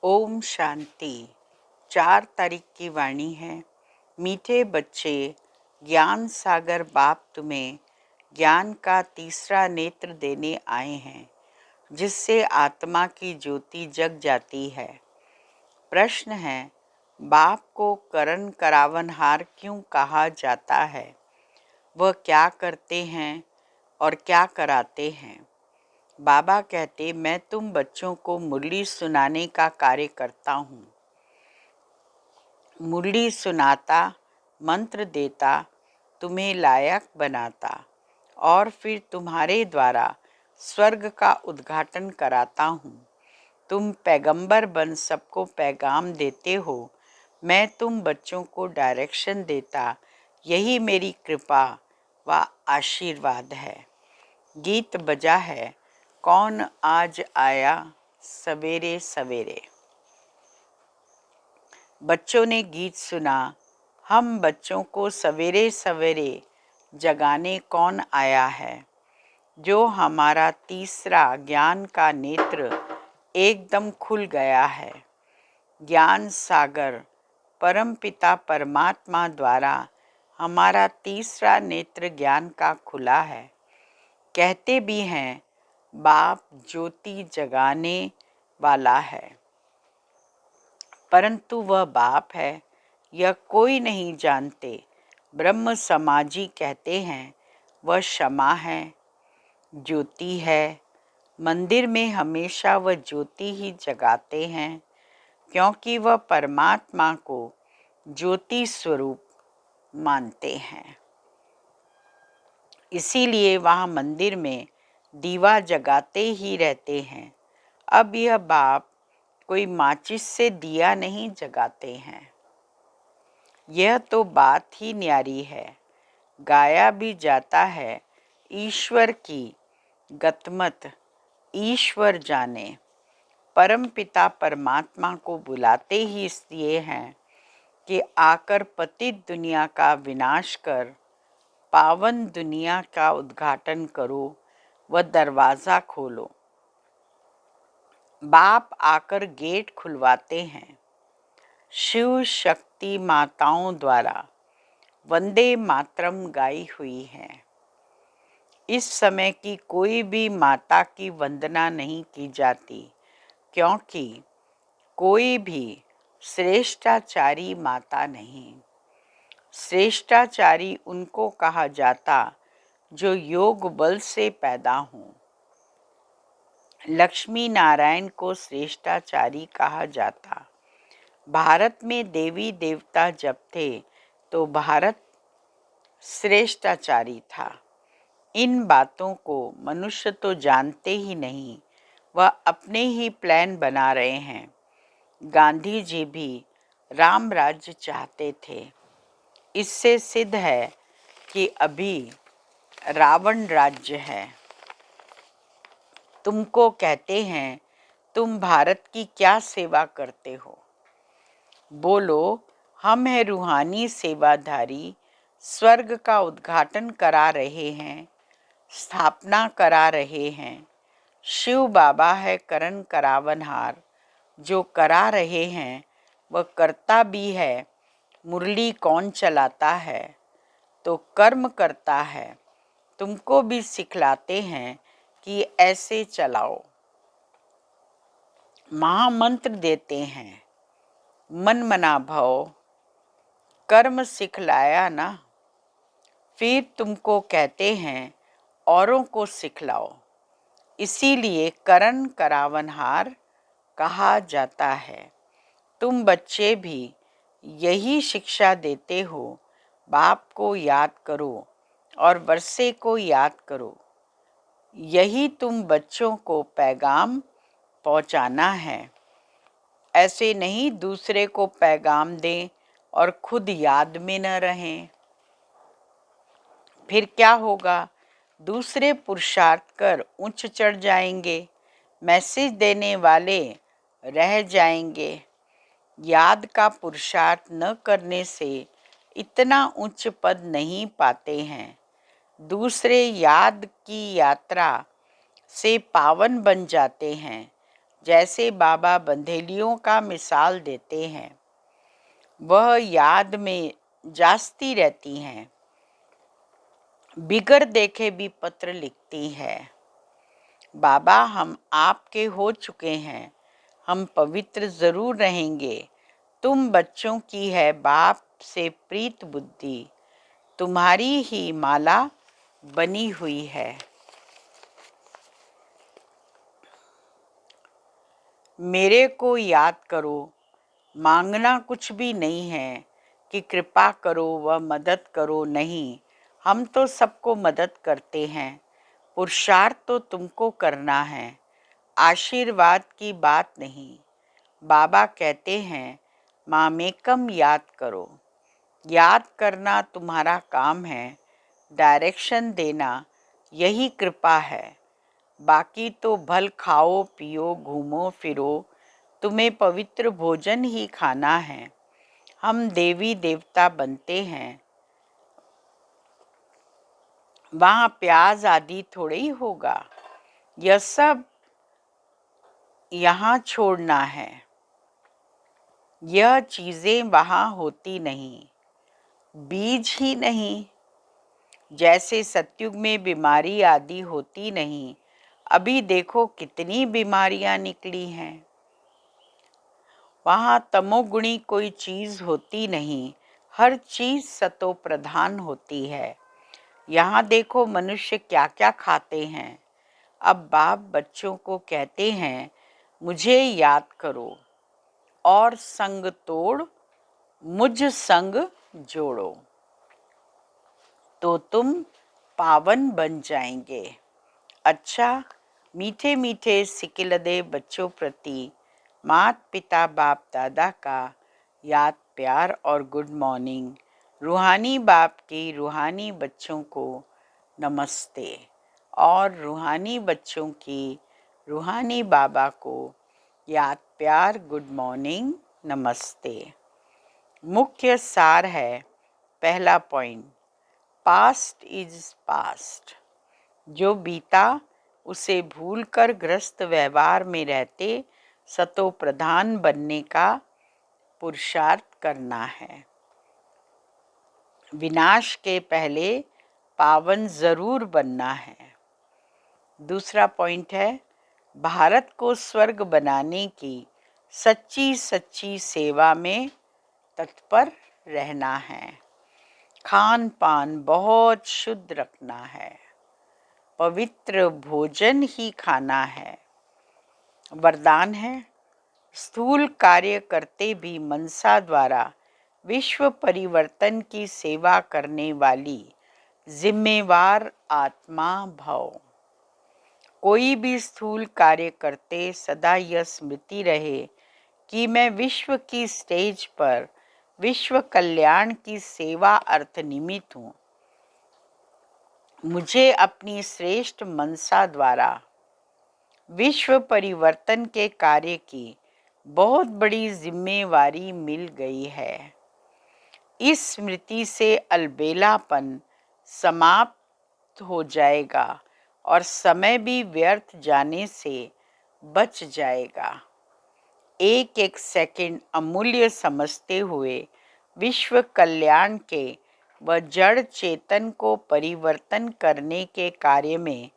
ओम शांति। 4 तारीख की वाणी है। मीठे बच्चे, ज्ञान सागर बाप तुम्हें ज्ञान का तीसरा नेत्र देने आए हैं, जिससे आत्मा की ज्योति जग जाती है। प्रश्न है, बाप को करण करावनहार क्यों कहा जाता है? वह क्या करते हैं और क्या कराते हैं? बाबा कहते, मैं तुम बच्चों को मुरली सुनाने का कार्य करता हूँ। मुरली सुनाता, मंत्र देता, तुम्हें लायक बनाता और फिर तुम्हारे द्वारा स्वर्ग का उद्घाटन कराता हूँ। तुम पैगंबर बन सबको पैगाम देते हो। मैं तुम बच्चों को डायरेक्शन देता, यही मेरी कृपा व आशीर्वाद है। गीत बजा है, कौन आज आया सवेरे सवेरे। बच्चों ने गीत सुना, हम बच्चों को सवेरे सवेरे जगाने कौन आया है? जो हमारा तीसरा ज्ञान का नेत्र एकदम खुल गया है। ज्ञान सागर परम पिता परमात्मा द्वारा हमारा तीसरा नेत्र ज्ञान का खुला है। कहते भी हैं, बाप ज्योति जगाने वाला है, परंतु वह बाप है यह कोई नहीं जानते। ब्रह्म समाजी कहते हैं वह क्षमा है, ज्योति है। मंदिर में हमेशा वह ज्योति ही जगाते हैं, क्योंकि वह परमात्मा को ज्योति स्वरूप मानते हैं। इसीलिए वहाँ मंदिर में दीवा जगाते ही रहते हैं। अब यह बाप कोई माचिस से दिया नहीं जगाते हैं। यह तो बात ही न्यारी है। गाया भी जाता है, ईश्वर की गतमत ईश्वर जाने। परम पिता परमात्मा को बुलाते ही इसलिए हैं कि आकर पतित दुनिया का विनाश कर पावन दुनिया का उद्घाटन करो व दरवाज़ा खोलो। बाप आकर गेट खुलवाते हैं। शिव शक्ति माताओं द्वारा वंदे मातरम गाई हुई है। इस समय की कोई भी माता की वंदना नहीं की जाती, क्योंकि कोई भी श्रेष्ठाचारी माता नहीं। श्रेष्ठाचारी उनको कहा जाता जो योग बल से पैदा हों। लक्ष्मी नारायण को श्रेष्ठाचारी कहा जाता। भारत में देवी देवता जब थे तो भारत श्रेष्ठाचारी था। इन बातों को मनुष्य तो जानते ही नहीं, वह अपने ही प्लान बना रहे हैं। गांधी जी भी राम राज्य चाहते थे। इससे सिद्ध है कि अभी रावण राज्य है। तुमको कहते हैं, तुम भारत की क्या सेवा करते हो? बोलो, हम हैं रूहानी सेवाधारी, स्वर्ग का उद्घाटन करा रहे हैं, स्थापना करा रहे हैं। शिव बाबा है करण करावनहार, जो करा रहे हैं वह करता भी है। मुरली कौन चलाता है? तो कर्म करता है। तुमको भी सिखलाते हैं कि ऐसे चलाओ। महामंत्र देते हैं, मन मना भव, कर्म सिखलाया ना। फिर तुमको कहते हैं औरों को सिखलाओ। इसीलिए करण करावनहार कहा जाता है। तुम बच्चे भी यही शिक्षा देते हो, बाप को याद करो और वर्षे को याद करो। यही तुम बच्चों को पैगाम पहुंचाना है। ऐसे नहीं दूसरे को पैगाम दें और खुद याद में न रहें। फिर क्या होगा? दूसरे पुरुषार्थ कर ऊंच चढ़ जाएंगे, मैसेज देने वाले रह जाएंगे। याद का पुरुषार्थ न करने से इतना उच्च पद नहीं पाते हैं। दूसरे याद की यात्रा से पावन बन जाते हैं। जैसे बाबा बंधेलियों का मिसाल देते हैं, वह याद में जास्ती रहती हैं, बिगर देखे भी पत्र लिखती है। बाबा, हम आपके हो चुके हैं, हम पवित्र जरूर रहेंगे। तुम बच्चों की है बाप से प्रीत बुद्धि, तुम्हारी ही माला बनी हुई है। मेरे को याद करो, मांगना कुछ भी नहीं है कि कृपा करो व मदद करो, नहीं। हम तो सबको मदद करते हैं, पुरुषार्थ तो तुमको करना है, आशीर्वाद की बात नहीं। बाबा कहते हैं, मामेकम याद करो। याद करना तुम्हारा काम है, डायरेक्शन देना यही कृपा है। बाकी तो भल खाओ पियो घूमो फिरो, तुम्हें पवित्र भोजन ही खाना है। हम देवी देवता बनते हैं, वहाँ प्याज आदि थोड़े ही होगा। यह सब यहाँ छोड़ना है, यह चीजें वहाँ होती नहीं, बीज ही नहीं। जैसे सतयुग में बीमारी आदि होती नहीं, अभी देखो कितनी बीमारियां निकली हैं। वहाँ तमोगुणी कोई चीज होती नहीं, हर चीज सतो प्रधान होती है। यहाँ देखो मनुष्य क्या क्या खाते हैं। अब बाप बच्चों को कहते हैं, मुझे याद करो और संग तोड़ मुझ संग जोड़ो, तो तुम पावन बन जाएंगे। अच्छा, मीठे मीठे सिकिलदे बच्चों प्रति मात पिता बाप दादा का याद प्यार और गुड मॉर्निंग। रूहानी बाप की रूहानी बच्चों को नमस्ते और रूहानी बच्चों की रूहानी बाबा को याद प्यार गुड मॉर्निंग नमस्ते। मुख्य सार है, पहला पॉइंट, पास्ट इज पास्ट। जो बीता उसे भूलकर ग्रस्त व्यवहार में रहते सतो प्रधान बनने का पुरुषार्थ करना है। विनाश के पहले पावन जरूर बनना है। दूसरा पॉइंट है, भारत को स्वर्ग बनाने की सच्ची सच्ची सेवा में तत्पर रहना है। खान पान बहुत शुद्ध रखना है, पवित्र भोजन ही खाना है। वरदान है, स्थूल कार्य करते भी मनसा द्वारा विश्व परिवर्तन की सेवा करने वाली जिम्मेवार आत्मा भव। कोई भी स्थूल कार्य करते सदा यह स्मृति रहे कि मैं विश्व की स्टेज पर विश्व कल्याण की सेवा अर्थ निमित्त हूँ। मुझे अपनी श्रेष्ठ मनसा द्वारा विश्व परिवर्तन के कार्य की बहुत बड़ी जिम्मेवारी मिल गई है। इस स्मृति से अलबेलापन समाप्त हो जाएगा और समय भी व्यर्थ जाने से बच जाएगा। एक एक सेकंड अमूल्य समझते हुए विश्व कल्याण के व जड़ चेतन को परिवर्तन करने के कार्य में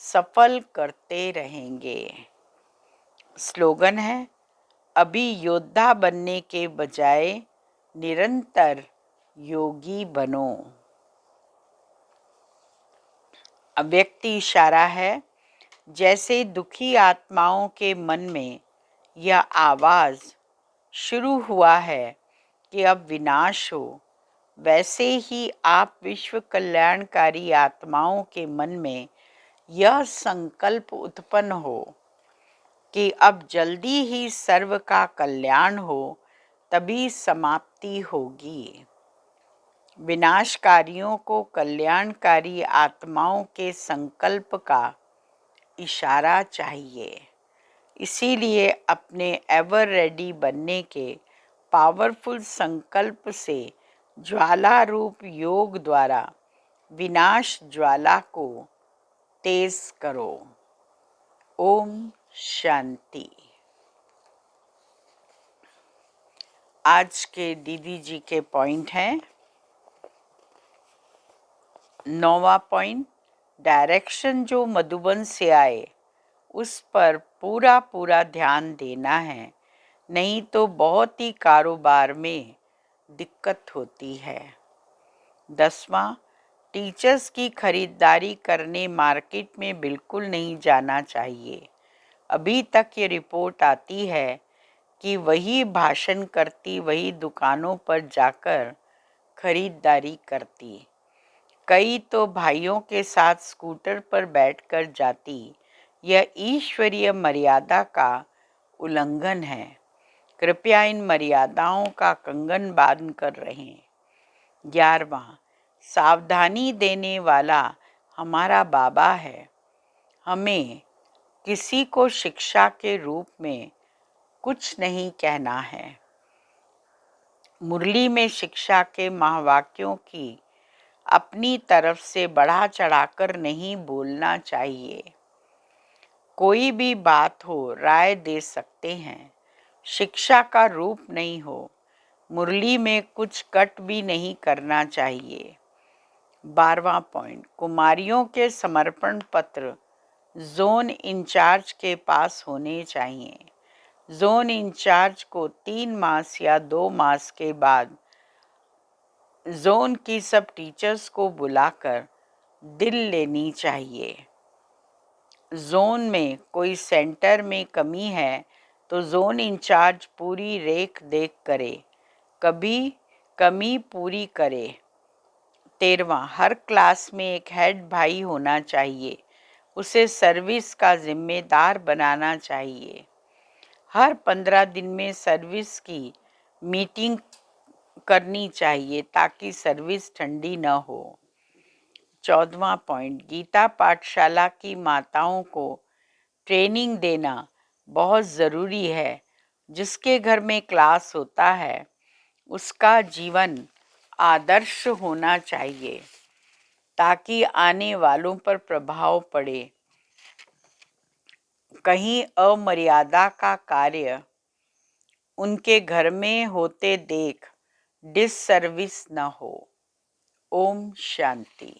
सफल करते रहेंगे। स्लोगन है, अभी योद्धा बनने के बजाय निरंतर योगी बनो। अव्यक्ति इशारा है, जैसे दुखी आत्माओं के मन में यह आवाज शुरू हुआ है कि अब विनाश हो, वैसे ही आप विश्व कल्याणकारी आत्माओं के मन में यह संकल्प उत्पन्न हो कि अब जल्दी ही सर्व का कल्याण हो, तभी समाप्ति होगी। विनाशकारियों को कल्याणकारी आत्माओं के संकल्प का इशारा चाहिए। इसीलिए अपने एवर रेडी बनने के पावरफुल संकल्प से ज्वाला रूप योग द्वारा विनाश ज्वाला को तेज करो। ओम शांति। आज के दीदी जी के पॉइंट हैं। 9वां पॉइंट, डायरेक्शन जो मधुबन से आए उस पर पूरा पूरा ध्यान देना है, नहीं तो बहुत ही कारोबार में दिक्कत होती है। 10वां, टीचर्स की खरीदारी करने मार्केट में बिल्कुल नहीं जाना चाहिए। अभी तक ये रिपोर्ट आती है कि वही भाषण करती, वही दुकानों पर जाकर खरीदारी करती। कई तो भाइयों के साथ स्कूटर पर बैठकर जाती। यह ईश्वरीय मर्यादा का उल्लंघन है। कृपया इन मर्यादाओं का कंगन बांध कर रहें। 11वां, सावधानी देने वाला हमारा बाबा है। हमें किसी को शिक्षा के रूप में कुछ नहीं कहना है। मुरली में शिक्षा के महावाक्यों की अपनी तरफ से बढ़ा चढ़ाकर नहीं बोलना चाहिए। कोई भी बात हो राय दे सकते हैं, शिक्षा का रूप नहीं हो। मुरली में कुछ कट भी नहीं करना चाहिए। 12वां पॉइंट, कुमारियों के समर्पण पत्र जोन इंचार्ज के पास होने चाहिए। जोन इंचार्ज को 3 मास या 2 मास के बाद जोन की सब टीचर्स को बुलाकर दिल लेनी चाहिए। जोन में कोई सेंटर में कमी है तो जोन इंचार्ज पूरी रेख देख करे, कभी कमी पूरी करे। 13वां, हर क्लास में एक हेड भाई होना चाहिए। उसे सर्विस का जिम्मेदार बनाना चाहिए। हर 15 दिन में सर्विस की मीटिंग करनी चाहिए ताकि सर्विस ठंडी न हो। 14वां पॉइंट, गीता पाठशाला की माताओं को ट्रेनिंग देना बहुत ज़रूरी है। जिसके घर में क्लास होता है उसका जीवन आदर्श होना चाहिए ताकि आने वालों पर प्रभाव पड़े। कहीं अमर्यादा का कार्य उनके घर में होते देख डिससर्विस न हो। ओम शांति।